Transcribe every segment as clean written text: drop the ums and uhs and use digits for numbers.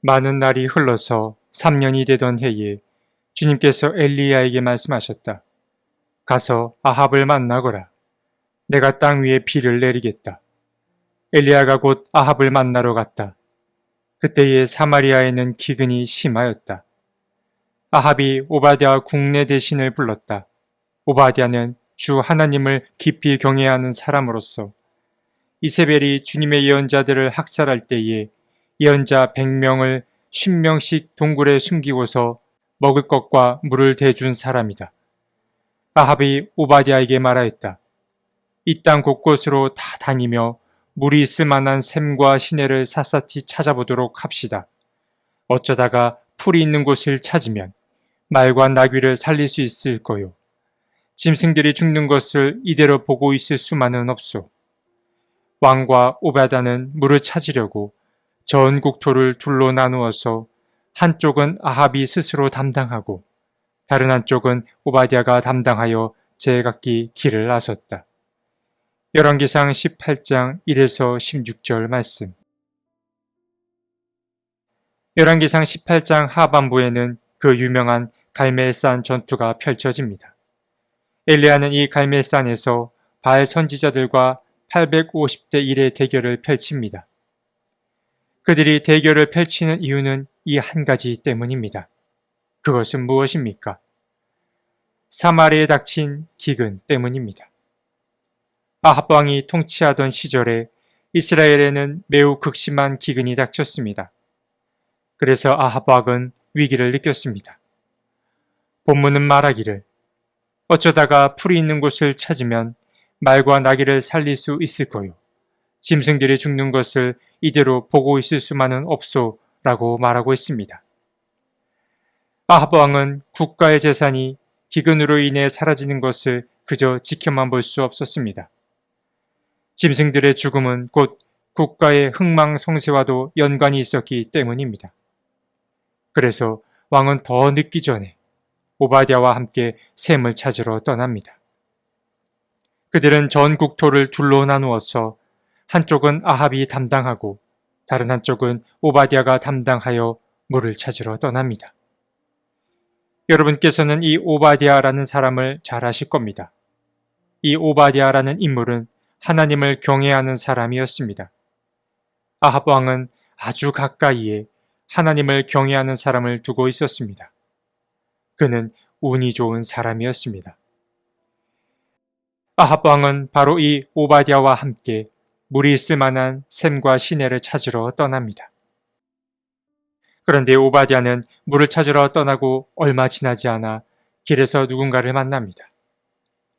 많은 날이 흘러서 3년이 되던 해에 주님께서 엘리야에게 말씀하셨다. 가서 아합을 만나거라. 내가 땅 위에 비를 내리겠다. 엘리야가 곧 아합을 만나러 갔다. 그때에 사마리아에는 기근이 심하였다. 아합이 오바댜 국내 대신을 불렀다. 오바댜는 주 하나님을 깊이 경외하는 사람으로서 이세벨이 주님의 예언자들을 학살할 때에 예언자 100명을 10명씩 동굴에 숨기고서 먹을 것과 물을 대준 사람이다. 아합이 오바댜에게 말하였다. 이 땅 곳곳으로 다 다니며 물이 있을 만한 샘과 시내를 샅샅이 찾아보도록 합시다. 어쩌다가 풀이 있는 곳을 찾으면 말과 나귀를 살릴 수 있을 거요. 짐승들이 죽는 것을 이대로 보고 있을 수만은 없소. 왕과 오바댜는 물을 찾으려고 전 국토를 둘로 나누어서 한쪽은 아합이 스스로 담당하고 다른 한쪽은 오바댜가 담당하여 제각기 길을 나섰다. 열왕기상 18장 1에서 16절 말씀. 열왕기상 18장 하반부에는 그 유명한 갈멜산 전투가 펼쳐집니다. 엘리야는 이 갈멜산에서 바알 선지자들과 850대 1의 대결을 펼칩니다. 그들이 대결을 펼치는 이유는 이 한 가지 때문입니다. 그것은 무엇입니까? 사마리아에 닥친 기근 때문입니다. 아합 왕이 통치하던 시절에 이스라엘에는 매우 극심한 기근이 닥쳤습니다. 그래서 아합 왕은 위기를 느꼈습니다. 본문은 말하기를 어쩌다가 풀이 있는 곳을 찾으면 말과 나귀를 살릴 수 있을 거요. 짐승들이 죽는 것을 이대로 보고 있을 수만은 없소 라고 말하고 있습니다. 아합 왕은 국가의 재산이 기근으로 인해 사라지는 것을 그저 지켜만 볼 수 없었습니다. 짐승들의 죽음은 곧 국가의 흥망성쇠와도 연관이 있었기 때문입니다. 그래서 왕은 더 늦기 전에 오바댜와 함께 샘을 찾으러 떠납니다. 그들은 전 국토를 둘로 나누어서 한쪽은 아합이 담당하고 다른 한쪽은 오바댜가 담당하여 물을 찾으러 떠납니다. 여러분께서는 이 오바댜라는 사람을 잘 아실 겁니다. 이 오바댜라는 인물은 하나님을 경외하는 사람이었습니다. 아합 왕은 아주 가까이에 하나님을 경외하는 사람을 두고 있었습니다. 그는 운이 좋은 사람이었습니다. 아합 왕은 바로 이 오바댜와 함께 물이 있을 만한 샘과 시내를 찾으러 떠납니다. 그런데 오바댜는 물을 찾으러 떠나고 얼마 지나지 않아 길에서 누군가를 만납니다.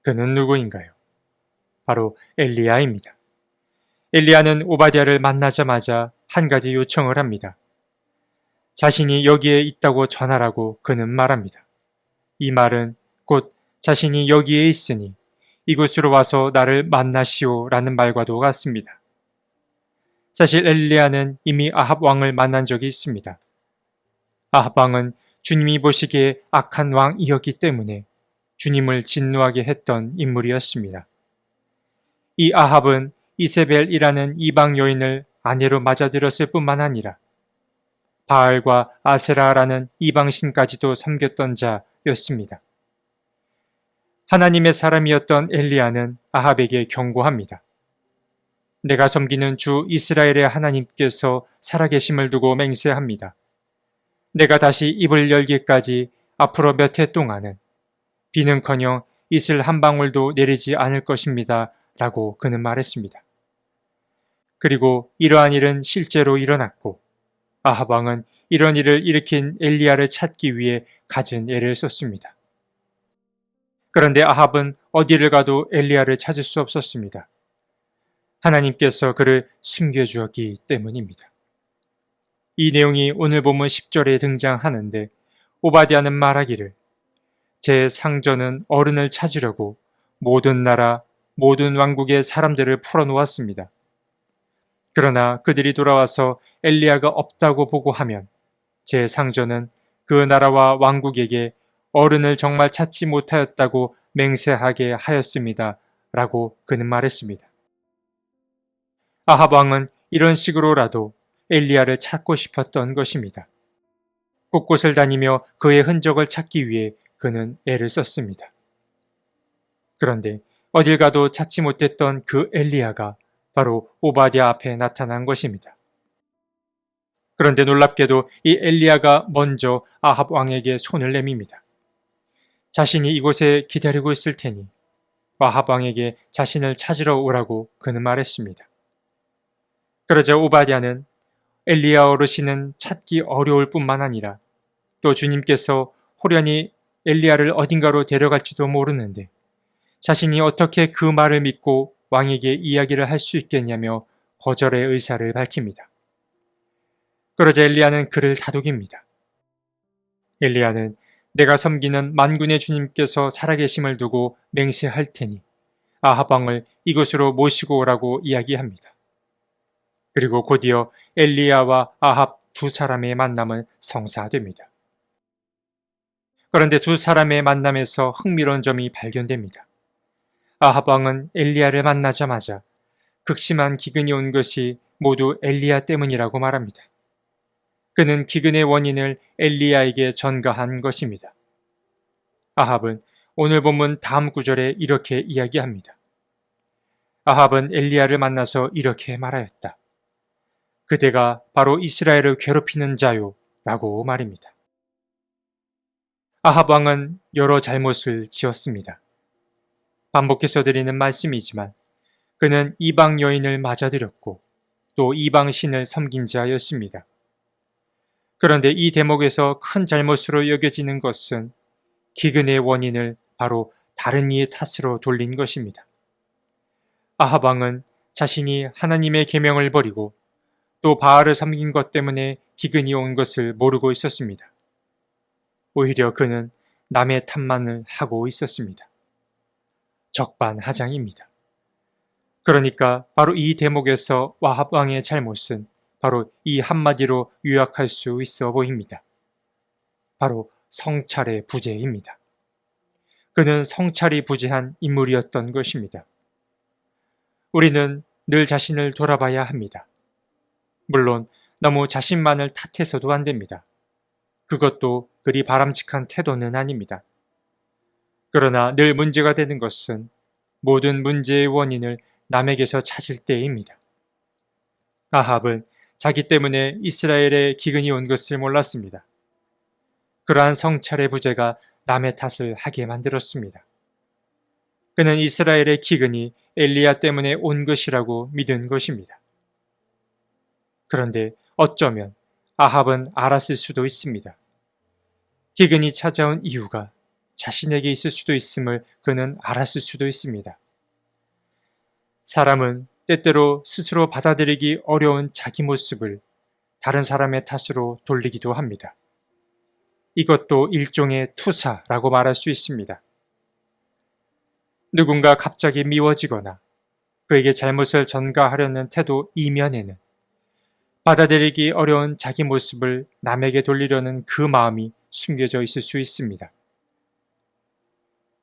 그는 누구인가요? 바로 엘리야입니다. 엘리야는 오바댜를 만나자마자 한 가지 요청을 합니다. 자신이 여기에 있다고 전하라고 그는 말합니다. 이 말은 곧 자신이 여기에 있으니 이곳으로 와서 나를 만나시오 라는 말과도 같습니다. 사실 엘리야는 이미 아합 왕을 만난 적이 있습니다. 아합 왕은 주님이 보시기에 악한 왕이었기 때문에 주님을 진노하게 했던 인물이었습니다. 이 아합은 이세벨이라는 이방 여인을 아내로 맞아들였을 뿐만 아니라 바알과 아세라라는 이방신까지도 섬겼던 자였습니다. 하나님의 사람이었던 엘리야는 아합에게 경고합니다. 내가 섬기는 주 이스라엘의 하나님께서 살아계심을 두고 맹세합니다. 내가 다시 입을 열기까지 앞으로 몇 해 동안은 비는커녕 이슬 한 방울도 내리지 않을 것입니다. 라고 그는 말했습니다. 그리고 이러한 일은 실제로 일어났고 아합 왕은 이런 일을 일으킨 엘리야를 찾기 위해 갖은 애를 썼습니다. 그런데 아합은 어디를 가도 엘리야를 찾을 수 없었습니다. 하나님께서 그를 숨겨주었기 때문입니다. 이 내용이 오늘 본문 10절에 등장하는데 오바댜는 말하기를 제 상전은 어른을 찾으려고 모든 나라, 모든 왕국의 사람들을 풀어놓았습니다. 그러나 그들이 돌아와서 엘리야가 없다고 보고하면 제 상전은 그 나라와 왕국에게 어른을 정말 찾지 못하였다고 맹세하게 하였습니다. 라고 그는 말했습니다. 아합 왕은 이런 식으로라도 엘리야를 찾고 싶었던 것입니다. 곳곳을 다니며 그의 흔적을 찾기 위해 그는 애를 썼습니다. 그런데 어딜 가도 찾지 못했던 그 엘리야가 바로 오바댜 앞에 나타난 것입니다. 그런데 놀랍게도 이 엘리야가 먼저 아합 왕에게 손을 내밉니다. 자신이 이곳에 기다리고 있을 테니 아합 왕에게 자신을 찾으러 오라고 그는 말했습니다. 그러자 오바댜는 엘리야 어르신은 찾기 어려울 뿐만 아니라 또 주님께서 호련히 엘리야를 어딘가로 데려갈지도 모르는데 자신이 어떻게 그 말을 믿고 왕에게 이야기를 할 수 있겠냐며 거절의 의사를 밝힙니다. 그러자 엘리야는 그를 다독입니다. 엘리야는 내가 섬기는 만군의 주님께서 살아계심을 두고 맹세할 테니 아합 왕을 이곳으로 모시고 오라고 이야기합니다. 그리고 곧이어 엘리야와 아합 두 사람의 만남은 성사됩니다. 그런데 두 사람의 만남에서 흥미로운 점이 발견됩니다. 아합 왕은 엘리야를 만나자마자 극심한 기근이 온 것이 모두 엘리야 때문이라고 말합니다. 그는 기근의 원인을 엘리야에게 전가한 것입니다. 아합은 오늘 본문 다음 구절에 이렇게 이야기합니다. 아합은 엘리야를 만나서 이렇게 말하였다. 그대가 바로 이스라엘을 괴롭히는 자요 라고 말입니다. 아합 왕은 여러 잘못을 지었습니다. 반복해서 드리는 말씀이지만 그는 이방 여인을 맞아들였고 또 이방 신을 섬긴 자였습니다. 그런데 이 대목에서 큰 잘못으로 여겨지는 것은 기근의 원인을 바로 다른 이의 탓으로 돌린 것입니다. 아합 왕은 자신이 하나님의 계명을 버리고 또 바알을 섬긴 것 때문에 기근이 온 것을 모르고 있었습니다. 오히려 그는 남의 탓만을 하고 있었습니다. 적반하장입니다. 그러니까 바로 이 대목에서 아합 왕의 잘못은 바로 이 한마디로 요약할 수 있어 보입니다. 바로 성찰의 부재입니다. 그는 성찰이 부재한 인물이었던 것입니다. 우리는 늘 자신을 돌아봐야 합니다. 물론 너무 자신만을 탓해서도 안 됩니다. 그것도 그리 바람직한 태도는 아닙니다. 그러나 늘 문제가 되는 것은 모든 문제의 원인을 남에게서 찾을 때입니다. 아합은 자기 때문에 이스라엘에 기근이 온 것을 몰랐습니다. 그러한 성찰의 부재가 남의 탓을 하게 만들었습니다. 그는 이스라엘의 기근이 엘리야 때문에 온 것이라고 믿은 것입니다. 그런데 어쩌면 아합은 알았을 수도 있습니다. 기근이 찾아온 이유가 자신에게 있을 수도 있음을 그는 알았을 수도 있습니다. 사람은 때때로 스스로 받아들이기 어려운 자기 모습을 다른 사람의 탓으로 돌리기도 합니다. 이것도 일종의 투사라고 말할 수 있습니다. 누군가 갑자기 미워지거나 그에게 잘못을 전가하려는 태도 이면에는 받아들이기 어려운 자기 모습을 남에게 돌리려는 그 마음이 숨겨져 있을 수 있습니다.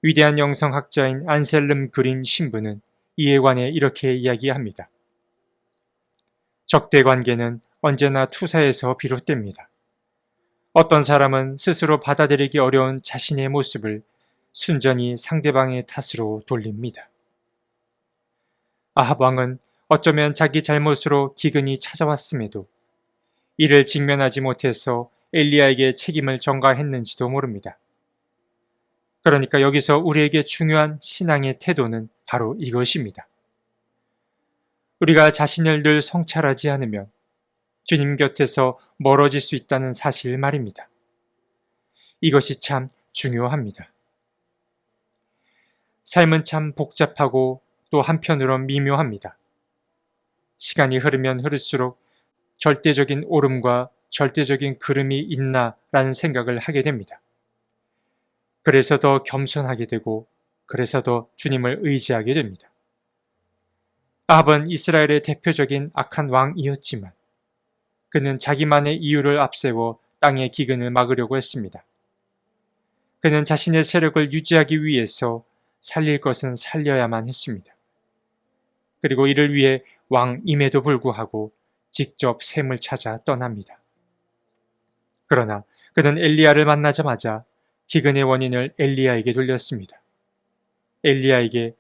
위대한 영성학자인 안셀름 그린 신부는 이에 관해 이렇게 이야기합니다. 적대 관계는 언제나 투사에서 비롯됩니다. 어떤 사람은 스스로 받아들이기 어려운 자신의 모습을 순전히 상대방의 탓으로 돌립니다. 아합 왕은 어쩌면 자기 잘못으로 기근이 찾아왔음에도 이를 직면하지 못해서 엘리야에게 책임을 전가했는지도 모릅니다. 그러니까 여기서 우리에게 중요한 신앙의 태도는 바로 이것입니다. 우리가 자신을 늘 성찰하지 않으면 주님 곁에서 멀어질 수 있다는 사실 말입니다. 이것이 참 중요합니다. 삶은 참 복잡하고 또 한편으론 미묘합니다. 시간이 흐르면 흐를수록 절대적인 옳음과 절대적인 그름이 있나라는 생각을 하게 됩니다. 그래서 더 겸손하게 되고 그래서 더 주님을 의지하게 됩니다. 아합은 이스라엘의 대표적인 악한 왕이었지만 그는 자기만의 이유를 앞세워 땅의 기근을 막으려고 했습니다. 그는 자신의 세력을 유지하기 위해서 살릴 것은 살려야만 했습니다. 그리고 이를 위해 왕임에도 불구하고 직접 샘을 찾아 떠납니다. 그러나 그는 엘리야를 만나자마자 기근의 원인을 엘리야에게 돌렸습니다. 엘리야에게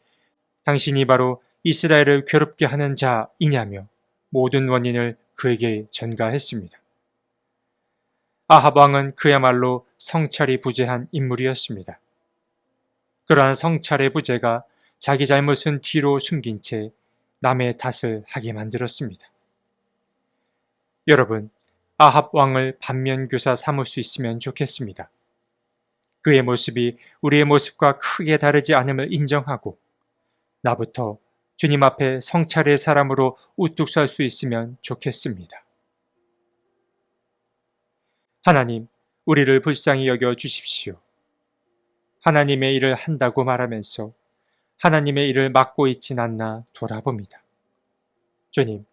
당신이 바로 이스라엘을 괴롭게 하는 자이냐며 모든 원인을 그에게 전가했습니다. 아합 왕은 그야말로 성찰이 부재한 인물이었습니다. 그러한 성찰의 부재가 자기 잘못은 뒤로 숨긴 채 남의 탓을 하게 만들었습니다. 여러분, 아합 왕을 반면교사 삼을 수 있으면 좋겠습니다. 그의 모습이 우리의 모습과 크게 다르지 않음을 인정하고 나부터 주님 앞에 성찰의 사람으로 우뚝 설 수 있으면 좋겠습니다. 하나님, 우리를 불쌍히 여겨 주십시오. 하나님의 일을 한다고 말하면서 하나님의 일을 맡고 있진 않나 돌아봅니다. 주님,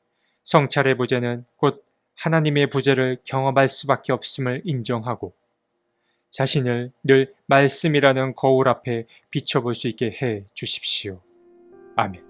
성찰의 부재는 곧 하나님의 부재를 경험할 수밖에 없음을 인정하고 자신을 늘 말씀이라는 거울 앞에 비춰볼 수 있게 해 주십시오. 아멘.